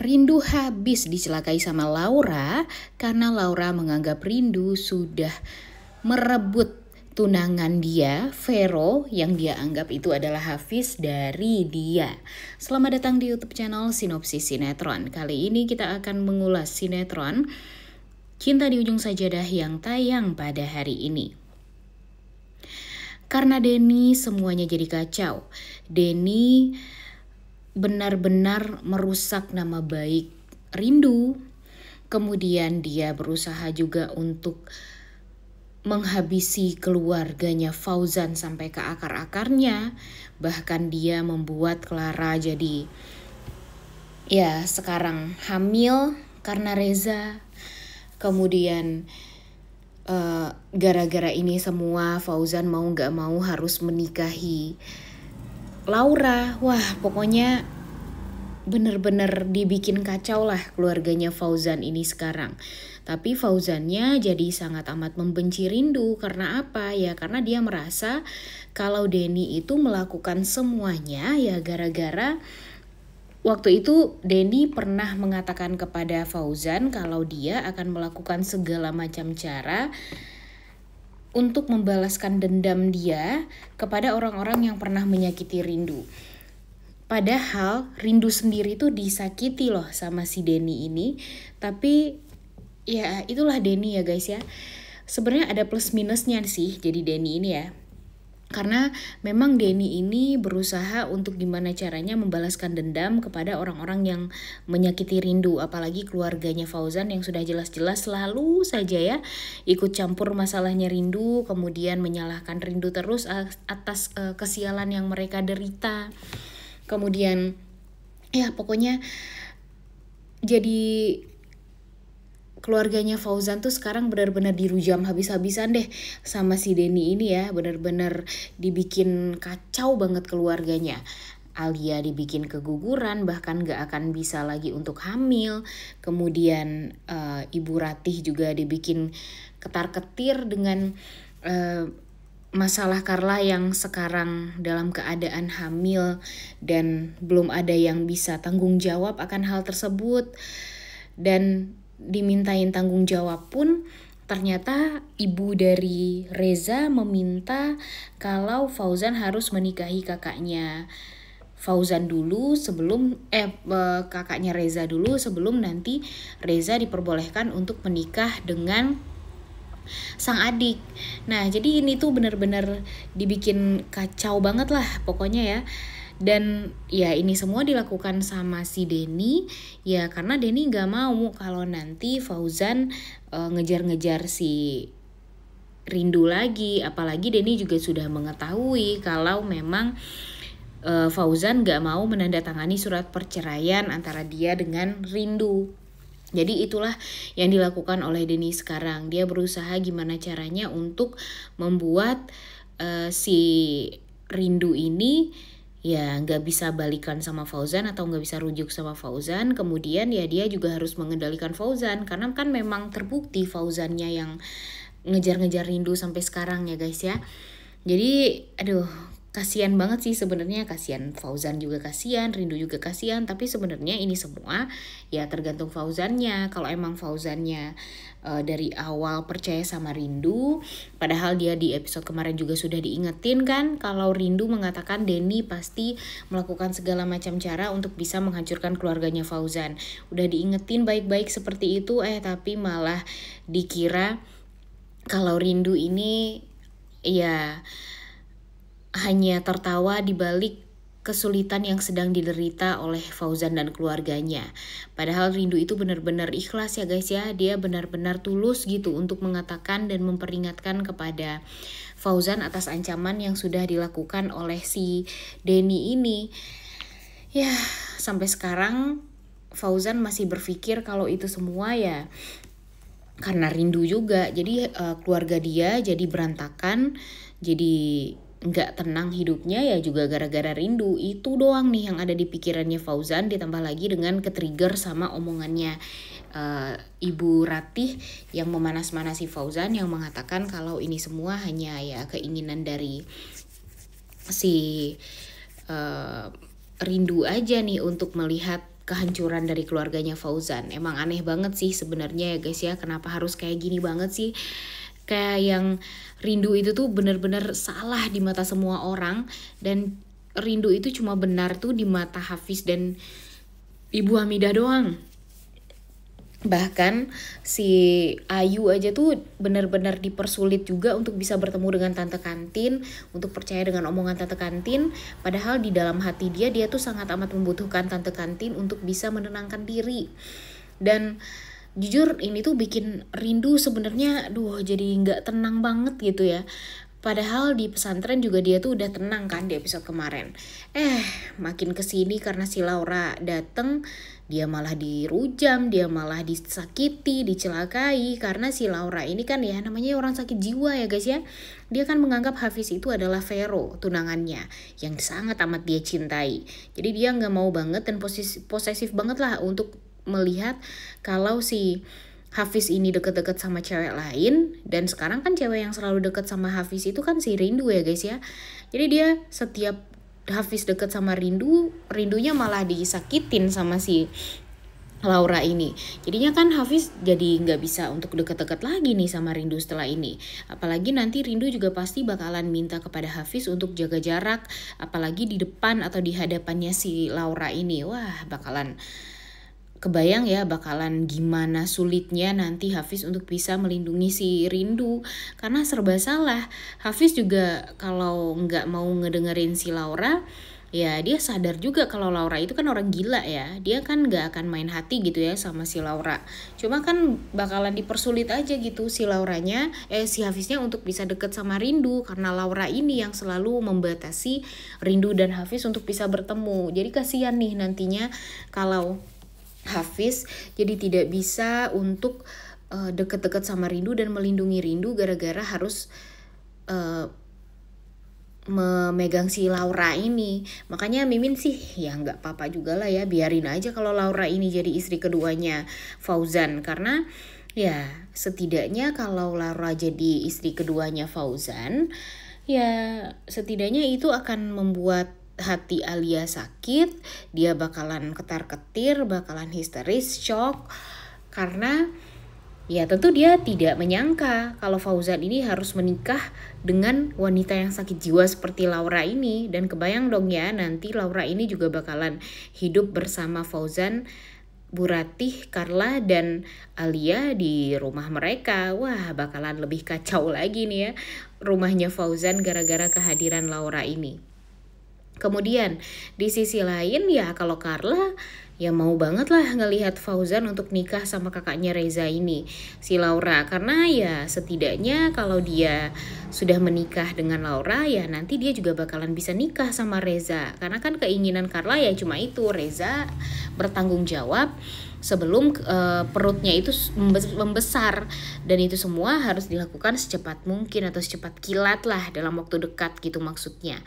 Rindu habis dicelakai sama Laura karena Laura menganggap Rindu sudah merebut tunangan dia, Vero, yang dia anggap itu adalah Hafiz dari dia. Selamat datang di YouTube channel Sinopsis Sinetron. Kali ini kita akan mengulas sinetron Cinta di Ujung Sajadah yang tayang pada hari ini. Karena Denny semuanya jadi kacau. Denny benar-benar merusak nama baik Rindu. Kemudian dia berusaha juga untuk menghabisi keluarganya Fauzan sampai ke akar-akarnya. Bahkan dia membuat Clara jadi sekarang hamil karena Reza. Kemudian gara-gara ini semua Fauzan mau gak mau harus menikahi Laura. Wah, pokoknya bener-bener dibikin kacau lah keluarganya Fauzan ini sekarang. Tapi Fauzannya jadi sangat amat membenci Rindu. Karena apa? Ya karena dia merasa kalau Denny itu melakukan semuanya ya gara-gara waktu itu Denny pernah mengatakan kepada Fauzan kalau dia akan melakukan segala macam cara untuk membalaskan dendam dia kepada orang-orang yang pernah menyakiti Rindu. Padahal Rindu sendiri tuh disakiti loh sama si Denny ini. Tapi ya itulah Denny ya guys ya. Sebenarnya ada plus minusnya sih jadi Denny ini ya. Karena memang Denny ini berusaha untuk gimana caranya membalaskan dendam kepada orang-orang yang menyakiti Rindu. Apalagi keluarganya Fauzan yang sudah jelas-jelas selalu saja ya ikut campur masalahnya Rindu. Kemudian menyalahkan Rindu terus atas kesialan yang mereka derita. Kemudian ya pokoknya jadi keluarganya Fauzan tuh sekarang benar-benar dirujam habis-habisan deh sama si Denny ini ya. Benar-benar dibikin kacau banget keluarganya. Alia dibikin keguguran, bahkan gak akan bisa lagi untuk hamil. Kemudian Ibu Ratih juga dibikin ketar-ketir dengan masalah Carla yang sekarang dalam keadaan hamil dan belum ada yang bisa tanggung jawab akan hal tersebut. Dan dimintain tanggung jawab pun ternyata ibu dari Reza meminta kalau Fauzan harus menikahi kakaknya Fauzan dulu sebelum kakaknya Reza dulu sebelum nanti Reza diperbolehkan untuk menikah dengan sang adik. Nah jadi ini tuh benar-benar dibikin kacau banget lah pokoknya ya. Dan ya ini semua dilakukan sama si Denny ya karena Denny gak mau kalau nanti Fauzan ngejar-ngejar si Rindu lagi. Apalagi Denny juga sudah mengetahui kalau memang Fauzan gak mau menandatangani surat perceraian antara dia dengan Rindu. Jadi itulah yang dilakukan oleh Denny sekarang. Dia berusaha gimana caranya untuk membuat si Rindu ini ya nggak bisa balikan sama Fauzan atau nggak bisa rujuk sama Fauzan. Kemudian ya dia juga harus mengendalikan Fauzan karena kan memang terbukti Fauzannya yang ngejar-ngejar Rindu sampai sekarang ya guys ya. Jadi aduh kasihan banget sih sebenarnya, kasihan Fauzan juga kasihan, Rindu juga kasihan. Tapi sebenarnya ini semua ya tergantung Fauzannya. Kalau emang Fauzannya dari awal percaya sama Rindu, padahal dia di episode kemarin juga sudah diingetin kan kalau Rindu mengatakan Denny pasti melakukan segala macam cara untuk bisa menghancurkan keluarganya Fauzan. Udah diingetin baik-baik seperti itu tapi malah dikira kalau Rindu ini ya hanya tertawa di balik kesulitan yang sedang diderita oleh Fauzan dan keluarganya. Padahal Rindu itu benar-benar ikhlas ya guys ya. Dia benar-benar tulus gitu untuk mengatakan dan memperingatkan kepada Fauzan atas ancaman yang sudah dilakukan oleh si Denny ini. Ya sampai sekarang Fauzan masih berpikir kalau itu semua ya karena Rindu juga. Jadi keluarga dia jadi berantakan, jadi nggak tenang hidupnya ya juga gara-gara Rindu. Itu doang nih yang ada di pikirannya Fauzan, ditambah lagi dengan ketrigger sama omongannya Ibu Ratih yang memanas-manasi Fauzan, yang mengatakan kalau ini semua hanya ya keinginan dari si Rindu aja nih untuk melihat kehancuran dari keluarganya Fauzan. Emang aneh banget sih sebenarnya ya guys ya, kenapa harus kayak gini banget sih. Kayak yang Rindu itu tuh bener-bener salah di mata semua orang, dan Rindu itu cuma benar tuh di mata Hafiz dan Ibu Hamidah doang. Bahkan si Ayu aja tuh benar-benar dipersulit juga untuk bisa bertemu dengan Tante Kantin, untuk percaya dengan omongan Tante Kantin, padahal di dalam hati dia tuh sangat amat membutuhkan Tante Kantin untuk bisa menenangkan diri. Dan jujur ini tuh bikin Rindu sebenarnya jadi nggak tenang banget gitu ya. Padahal di pesantren juga dia tuh udah tenang kan di episode kemarin. Makin kesini karena si Laura dateng, dia malah dirujam, dia malah disakiti, dicelakai. Karena si Laura ini kan ya namanya orang sakit jiwa ya guys ya. Dia kan menganggap Hafiz itu adalah Vero, tunangannya, yang sangat amat dia cintai. Jadi dia gak mau banget dan posesif banget lah untuk melihat kalau si Hafiz ini deket-deket sama cewek lain. Dan sekarang kan cewek yang selalu deket sama Hafiz itu kan si Rindu ya guys ya. Jadi dia setiap Hafiz deket sama Rindunya malah disakitin sama si Laura ini. Jadinya kan Hafiz jadi gak bisa untuk deket-deket lagi nih sama Rindu setelah ini. Apalagi nanti Rindu juga pasti bakalan minta kepada Hafiz untuk jaga jarak, apalagi di depan atau di hadapannya si Laura ini. Wah, bakalan kebayang ya bakalan gimana sulitnya nanti Hafiz untuk bisa melindungi si Rindu. Karena serba salah. Hafiz juga kalau nggak mau ngedengerin si Laura, ya dia sadar juga kalau Laura itu kan orang gila ya. Dia kan nggak akan main hati gitu ya sama si Laura. Cuma kan bakalan dipersulit aja gitu si Lauranya, si Hafiznya untuk bisa deket sama Rindu. Karena Laura ini yang selalu membatasi Rindu dan Hafiz untuk bisa bertemu. Jadi kasihan nih nantinya kalau Hafiz jadi tidak bisa untuk deket-deket sama Rindu dan melindungi Rindu gara-gara harus memegang si Laura ini. Makanya Mimin sih ya nggak apa-apa juga lah ya, biarin aja kalau Laura ini jadi istri keduanya Fauzan. Karena ya setidaknya kalau Laura jadi istri keduanya Fauzan, ya setidaknya itu akan membuat hati Alia sakit. Dia bakalan ketar-ketir, bakalan histeris, shock. Karena ya tentu dia tidak menyangka kalau Fauzan ini harus menikah dengan wanita yang sakit jiwa seperti Laura ini. Dan kebayang dong ya nanti Laura ini juga bakalan hidup bersama Fauzan, Bu Ratih, Carla, dan Alia di rumah mereka. Wah, bakalan lebih kacau lagi nih ya rumahnya Fauzan gara-gara kehadiran Laura ini. Kemudian di sisi lain ya kalau Carla ya mau banget lah ngelihat Fauzan untuk nikah sama kakaknya Reza ini, si Laura. Karena ya setidaknya kalau dia sudah menikah dengan Laura ya nanti dia juga bakalan bisa nikah sama Reza. Karena kan keinginan Carla ya cuma itu, Reza bertanggung jawab sebelum perutnya itu membesar. Dan itu semua harus dilakukan secepat mungkin atau secepat kilat lah, dalam waktu dekat gitu maksudnya.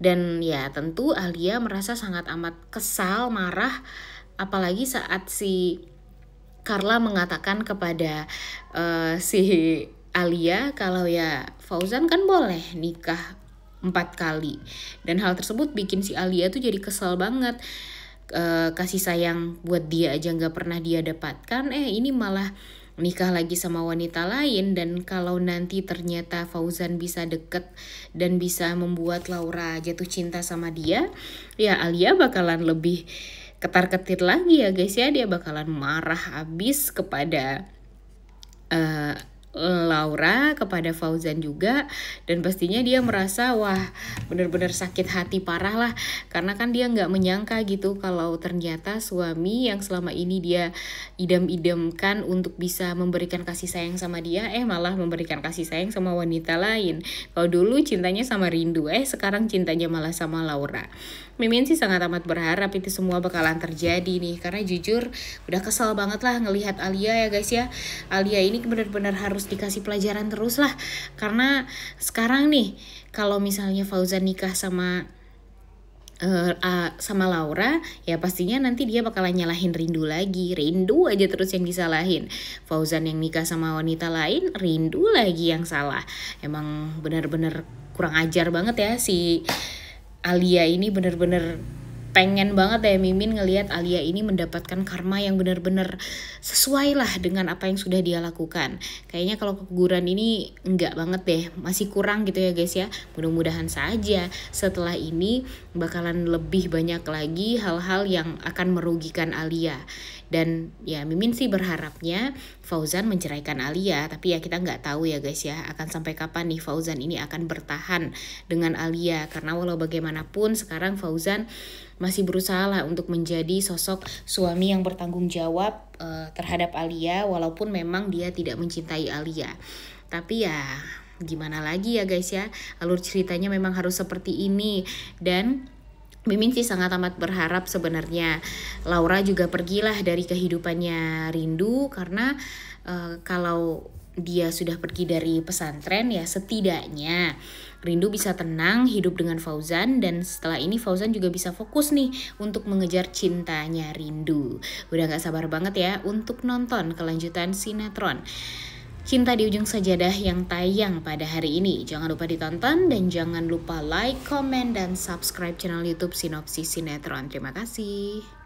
Dan ya tentu Alia merasa sangat amat kesal, marah, apalagi saat si Carla mengatakan kepada si Alia kalau ya Fauzan kan boleh nikah 4 kali. Dan hal tersebut bikin si Alia tuh jadi kesel banget. Kasih sayang buat dia aja gak pernah dia dapatkan, ini malah nikah lagi sama wanita lain. Dan kalau nanti ternyata Fauzan bisa deket dan bisa membuat Laura jatuh cinta sama dia, ya Alia bakalan lebih ketar-ketir lagi ya guys ya. Dia bakalan marah abis kepada Laura, kepada Fauzan juga. Dan pastinya dia merasa wah bener-bener sakit hati parah lah. Karena kan dia gak menyangka gitu kalau ternyata suami yang selama ini dia idam-idamkan untuk bisa memberikan kasih sayang sama dia, malah memberikan kasih sayang sama wanita lain. Kalau dulu cintanya sama Rindu, sekarang cintanya malah sama Laura. Mimin sih sangat amat berharap itu semua bakalan terjadi nih. Karena jujur udah kesel banget lah ngelihat Alia ya guys ya. Alia ini benar-benar harus dikasih pelajaran terus lah. Karena sekarang nih kalau misalnya Fauzan nikah sama Laura, ya pastinya nanti dia bakalan nyalahin Rindu lagi. Rindu aja terus yang disalahin. Fauzan yang nikah sama wanita lain, Rindu lagi yang salah. Emang benar-benar kurang ajar banget ya si Alia ini, bener-bener pengen banget ya Mimin ngelihat Alia ini mendapatkan karma yang benar-benar sesuai lah dengan apa yang sudah dia lakukan. Kayaknya kalau keguguran ini enggak banget deh, masih kurang gitu ya guys ya. Mudah-mudahan saja setelah ini bakalan lebih banyak lagi hal-hal yang akan merugikan Alia. Dan ya Mimin sih berharapnya Fauzan menceraikan Alia, tapi ya kita nggak tahu ya guys ya, akan sampai kapan nih Fauzan ini akan bertahan dengan Alia. Karena walau bagaimanapun sekarang Fauzan masih berusaha lah untuk menjadi sosok suami yang bertanggung jawab terhadap Alia, walaupun memang dia tidak mencintai Alia. Tapi ya gimana lagi ya guys ya, alur ceritanya memang harus seperti ini. Dan Mimin sih sangat amat berharap sebenarnya Laura juga pergilah dari kehidupannya Rindu, karena kalau dia sudah pergi dari pesantren ya setidaknya Rindu bisa tenang hidup dengan Fauzan, dan setelah ini Fauzan juga bisa fokus nih untuk mengejar cintanya Rindu. Udah gak sabar banget ya untuk nonton kelanjutan sinetron Cinta di Ujung Sajadah yang tayang pada hari ini. Jangan lupa ditonton dan jangan lupa like, comment, dan subscribe channel YouTube Sinopsis Sinetron. Terima kasih.